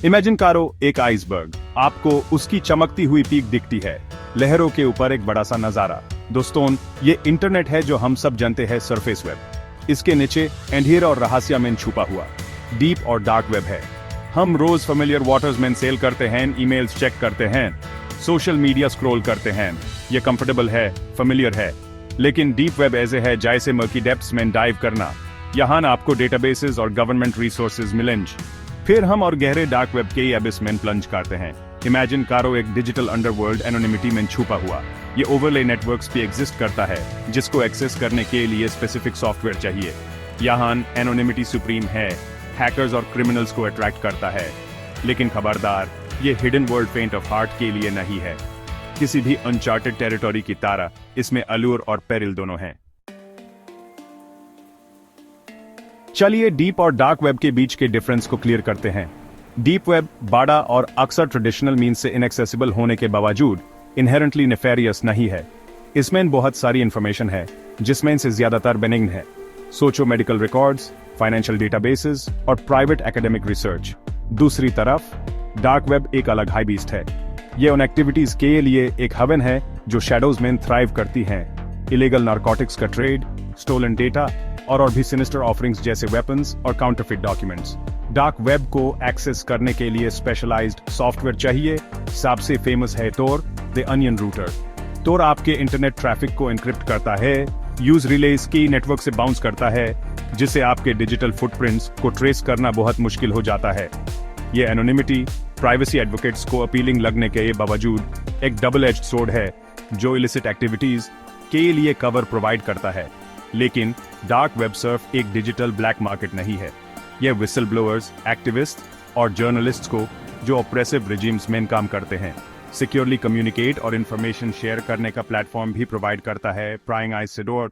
Imagine करो एक iceberg, आपको उसकी चमकती हुई पीक दिखती है, लहरों के ऊपर एक बड़ा सा नजारा। दोस्तों, ये इंटरनेट है जो हम सब जानते हैं, सरफेस वेब। इसके नीचे अंधेरा और रहस्यमय छुपा हुआ डीप और डार्क वेब है। हम रोज फेमिलियर वाटर्स में सेल करते हैं, ईमेल्स चेक करते हैं, सोशल मीडिया स्क्रॉल करते हैं। ये कंफर्टेबल है, फेमिलियर है, लेकिन डीप वेब ऐसे है जैसे मर्की डेप्थ्स में डाइव करना। यहाँ ना आपको डेटाबेसेस और गवर्नमेंट रिसोर्सेज मिलेंगे, फिर हम और गहरे डार्क वेब के एबिस में प्लंज करते हैं। इमेजिन करो एक डिजिटल अंडरवर्ल्ड एनोनिमिटी में छुपा हुआ। ये ओवरले नेटवर्क्स पे एग्जिस्ट करता है, जिसको एक्सेस करने के लिए स्पेसिफिक सॉफ्टवेयर चाहिए। यहाँ एनोनिमिटी सुप्रीम है, हैकर्स और क्रिमिनल्स को अट्रैक्ट करता है। लेकिन खबरदार, ये हिडन वर्ल्ड फेंट ऑफ हार्ट के लिए नहीं है। किसी भी अनचार्टेड टेरिटोरी की तरह इसमें अलूर और पेरिल दोनों हैं। चलिए डीप और डार्क वेब के बीच के डिफरेंस को क्लियर करते हैं। डीप वेब बड़ा और अक्सर ट्रेडिशनल मीन्स से इनएक्सेसिबल होने के बावजूद इनहेरेंटली नेफेरियस नहीं है। इसमें बहुत सारी इंफॉर्मेशन है, जिसमें से ज्यादातर बेनिग्न है। सोचो मेडिकल रिकॉर्ड्स, फाइनेंशियल डेटाबेसेस और प्राइवेट एकेडमिक रिसर्च। दूसरी तरफ डार्क वेब एक अलग हाई बीस्ट है। ये उन एक्टिविटीज के लिए एक हवन है जो शैडोज में थ्राइव करती हैं। इलीगल नारकोटिक्स का ट्रेड, स्टोलन डेटा और भी सिनिस्टर ऑफरिंग्स जैसे वेपन्स और काउंटरफिट डॉक्यूमेंट्स। डार्क वेब को एक्सेस करने के लिए स्पेशलाइज्ड सॉफ्टवेयर चाहिए। सबसे फेमस है टोर, द अनियन रूटर। टोर आपके इंटरनेट ट्रैफिक को एन्क्रिप्ट करता है, यूज रिलेज की नेटवर्क से बाउंस करता है, जिससे आपके डिजिटल फुटप्रिंट्स को ट्रेस करना बहुत मुश्किल हो जाता है। ये एनोनिमिटी प्राइवेसी एडवोकेट्स को अपीलिंग लगने के बावजूद एक डबल एज्ड स्वॉर्ड है, जो इलिसिट एक्टिविटीज के लिए कवर प्रोवाइड करता है। लेकिन डार्क वेब सर्फ एक डिजिटल ब्लैक मार्केट नहीं है। यह विसल ब्लोअर्स, एक्टिविस्ट और जर्नलिस्ट्स को, जो ऑप्रेसिव रिजीम्स में काम करते हैं, सिक्योरली कम्युनिकेट और इंफॉर्मेशन शेयर करने का प्लेटफॉर्म भी प्रोवाइड करता है। प्राइंग आइज से डोर।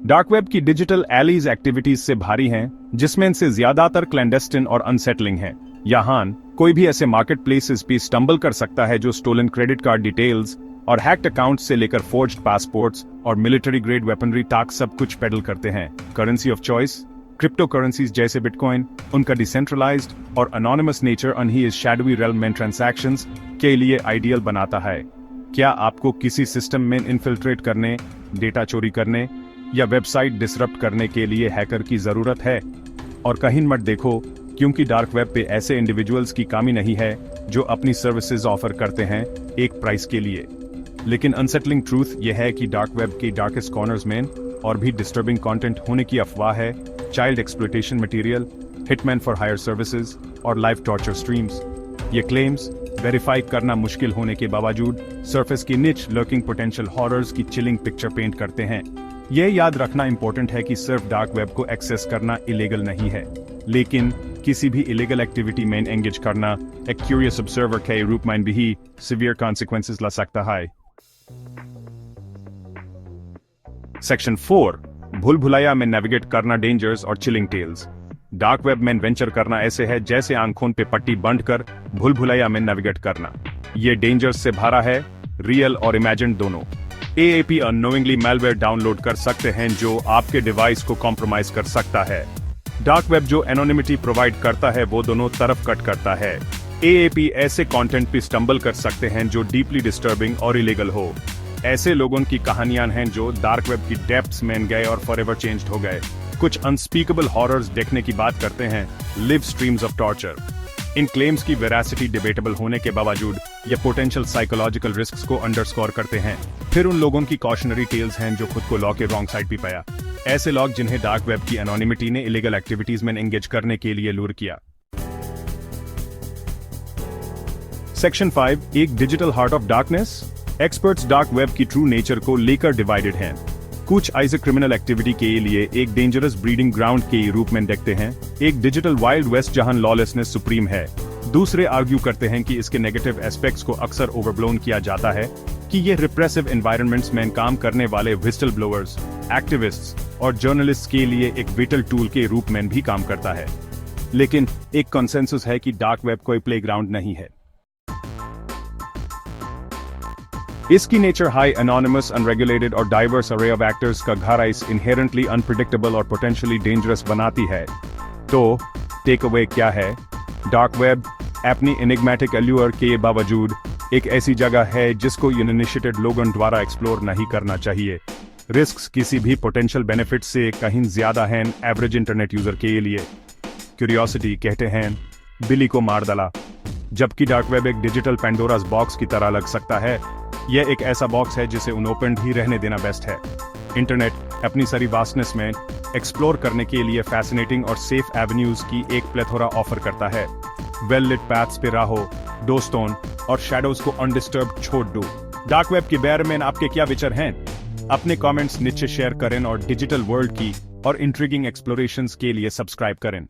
डार्क वेब की डिजिटल एलीज एक्टिविटीज से भारी हैं, जिसमें से ज्यादातर क्लैंडेस्टिन और अनसेटलिंग हैं। यहाँ कोई भी ऐसे मार्केट प्लेसेस पे स्टम्बल कर सकता है जो स्टोलन क्रेडिट कार्ड डिटेल्स और हैक्ड अकाउंट्स से लेकर फोर्ज्ड पासपोर्ट्स और मिलिट्री ग्रेड वेपनरी तक सब कुछ पेडल करते हैं। Currency of choice crypto currencies जैसे बिटकॉइन, उनका डिसेंट्रलाइज्ड और अनोनिमस नेचर उन्हें इस शैडोवी रेल्म में ट्रांजैक्शंस के लिए आइडियल बनाता है। क्या आपको किसी सिस्टम में इन्फिल्ट्रेट करने, डेटा चोरी करने या वेबसाइट डिसरप्ट करने के लिए हैकर की जरूरत है? और कहीं मत देखो, क्योंकि डार्क वेब पे ऐसे इंडिविजुअल्स की कमी नहीं है जो अपनी सर्विसेज ऑफर करते हैं एक प्राइस के लिए। लेकिन अनसेटलिंग ट्रूथ यह है कि डार्क वेब के डार्केस्ट कॉर्नर्स में और भी डिस्टर्बिंग कंटेंट होने की अफवाह है। Child exploitation material, hitman for hire services और लाइव टॉर्चर स्ट्रीम्स। ये क्लेम्स वेरीफाई करना मुश्किल होने के बावजूद सरफेस की निच लर्किंग पोटेंशियल हॉरर्स की चिलिंग पिक्चर पेंट करते हैं। यह याद रखना इंपॉर्टेंट है कि सिर्फ डार्क वेब को एक्सेस करना इलीगल नहीं है, लेकिन किसी भी इलीगल एक्टिविटी में एंगेज करना एक क्यूरियस ऑब्जर्वर के रूप में भी सीवियर कॉन्सिक्वेंसेस ला सकता है। सेक्शन 4, भूल भुलैया में नेविगेट करना, डेंजर्स और चिलिंग टेल्स। डार्क वेब में वेंचर करना ऐसे है जैसे आंखों पे पट्टी बंद कर भूल भुलैया में नेविगेट करना। ये डेंजर्स से भरा है, रियल और इमेजिन्ड दोनों। AAP अननोइंगली मैलवेयर डाउनलोड कर सकते हैं जो आपके डिवाइस को कॉम्प्रोमाइज कर सकता है। डार्क वेब जो एनोनिमिटी प्रोवाइड करता है वो दोनों तरफ कट करता है। AAP ऐसे कंटेंट पे स्टम्बल कर सकते हैं जो डीपली डिस्टर्बिंग और इलीगल हो। ऐसे लोगों की कहानियां हैं जो डार्क वेब की डेप्थ्स में गए और फॉरएवर चेंज्ड हो गए। कुछ अनस्पीकेबल हॉरर्स देखने की बात करते हैं, live streams of torture. In claims की वेरासिटी डिबेटेबल होने के बावजूद ये पोटेंशियल साइकोलॉजिकल रिस्क्स को अंडरस्कोर करते हैं। फिर उन लोगों की कॉशनरी टेल्स हैं जो खुद को लॉ के रॉन्ग साइड पे पाया। ऐसे लोग जिन्हें डार्क वेब की एनोनिमिटी ने इलीगल एक्टिविटीज में एंगेज करने के लिए लूर किया। सेक्शन 5, एक digital heart of darkness. Experts dark web की ट्रू नेचर को लेकर डिवाइडेड हैं। कुछ ऐसे क्रिमिनल एक्टिविटी के लिए एक डेंजरस ब्रीडिंग ग्राउंड के रूप में देखते हैं, एक डिजिटल वाइल्ड वेस्ट जहां लॉलेसनेस सुप्रीम है। दूसरे आर्ग्यू करते हैं कि इसके नेगेटिव एस्पेक्ट्स को अक्सर ओवरब्लोन किया जाता है, कि ये रिप्रेसिव एनवायरनमेंट्स में काम करने वाले विस्टल ब्लोअर्स, एक्टिविस्ट्स और जर्नलिस्ट्स के लिए एक विटल टूल के रूप में भी काम करता है। लेकिन एक कंसेंसस है कि डार्क वेब कोई प्लेग्राउंड नहीं है। इसकी नेचर हाई एनोनिमस, अनरेगुलेटेड और डाइवर्स अरे ऑफ एक्टर्स का घर इस इनहेरेंटली अनप्रिडिक्टेबल और पोटेंशियली डेंजरस बनाती है। तो टेक अवे क्या है? डार्क वेब अपनी एनिग्मेटिक एल्यूर के बावजूद एक ऐसी जगह है जिसको अनइनिशिएटेड लोगों द्वारा एक्सप्लोर नहीं करना चाहिए। रिस्क्स किसी भी पोटेंशियल बेनिफिट से कहीं ज्यादा हैं एवरेज इंटरनेट यूजर के लिए। क्यूरियोसिटी कहते हैं बिल्ली को मार डाला। जबकि डार्क वेब एक डिजिटल पेंडोरास बॉक्स की तरह लग सकता है, यह एक ऐसा बॉक्स है जिसे अनओपन्ड ही रहने देना बेस्ट है। इंटरनेट अपनी सारी वास्टनेस में एक्सप्लोर करने के लिए फैसिनेटिंग और सेफ एवेन्यूज की एक प्लेथोरा ऑफर करता है। वेल लिट पैथ्स पे राहो, दोस्तों और शैडोज को अनडिस्टर्ब छोड़ दो। डार्क वेब के बारे में आपके क्या विचार हैं? अपने कमेंट्स नीचे शेयर करें और डिजिटल वर्ल्ड की और इंट्रिगिंग एक्सप्लोरेशंस के लिए सब्सक्राइब करें।